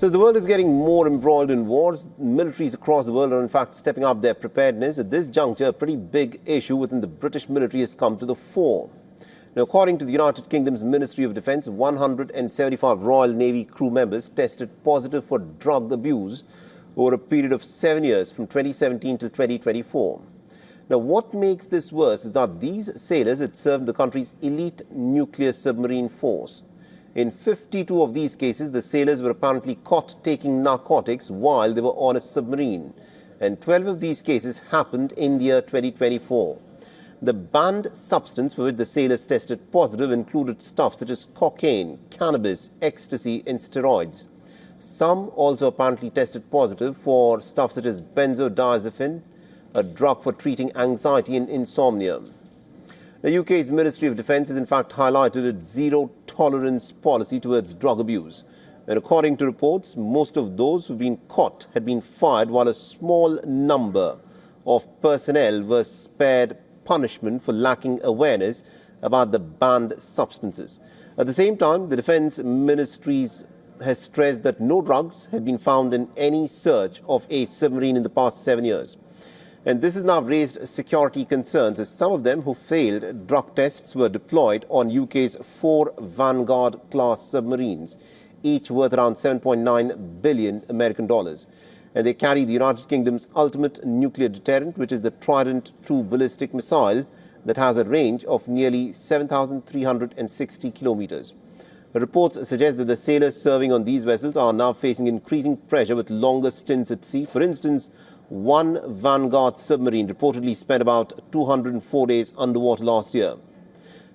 So the world is getting more embroiled in wars. Militaries across the world are in fact stepping up their preparedness. At this juncture, a pretty big issue within the British military has come to the fore. Now, according to the United Kingdom's Ministry of Defence, 175 Royal Navy crew members tested positive for drug abuse over a period of 7 years from 2017 till 2024. Now, what makes this worse is that these sailors had served the country's elite nuclear submarine force. In 52 of these cases, the sailors were apparently caught taking narcotics while they were on a submarine, and 12 of these cases happened in the year 2024. The banned substance for which the sailors tested positive included stuff such as cocaine, cannabis, ecstasy and steroids. Some also apparently tested positive for stuff such as benzodiazepine, a drug for treating anxiety and insomnia. The UK's Ministry of Defence has in fact highlighted its zero-tolerance policy towards drug abuse. And according to reports, most of those who've been caught had been fired, while a small number of personnel were spared punishment for lacking awareness about the banned substances. At the same time, the Defence Ministry has stressed that no drugs had been found in any search of a submarine in the past 7 years. And this has now raised security concerns, as some of them who failed drug tests were deployed on UK's 4 Vanguard-class submarines, each worth around 7.9 billion American dollars. And they carry the United Kingdom's ultimate nuclear deterrent, which is the Trident II ballistic missile that has a range of nearly 7,360 kilometers. Reports suggest that the sailors serving on these vessels are now facing increasing pressure with longer stints at sea. For instance, one Vanguard submarine reportedly spent about 204 days underwater last year.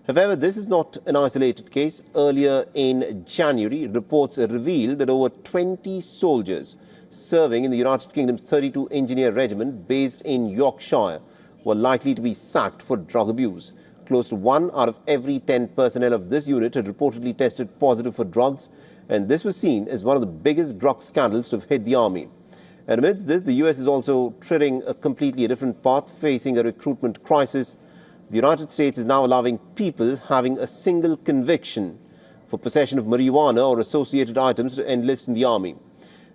However, this is not an isolated case. Earlier in January, reports revealed that over 20 soldiers serving in the United Kingdom's 32 Engineer Regiment based in Yorkshire were likely to be sacked for drug abuse. Close to 1 out of every 10 personnel of this unit had reportedly tested positive for drugs, and this was seen as one of the biggest drug scandals to have hit the army. And amidst this, the US is also treading a completely different path, facing a recruitment crisis. The United States is now allowing people having a single conviction for possession of marijuana or associated items to enlist in the army.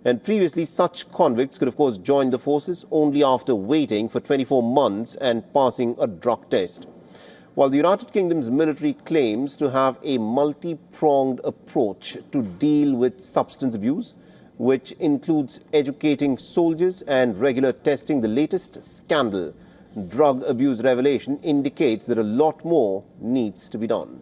And previously, such convicts could, of course, join the forces only after waiting for 24 months and passing a drug test. While the United Kingdom's military claims to have a multi-pronged approach to deal with substance abuse, which includes educating soldiers and regular testing, the latest scandal, drug abuse revelation, indicates that a lot more needs to be done.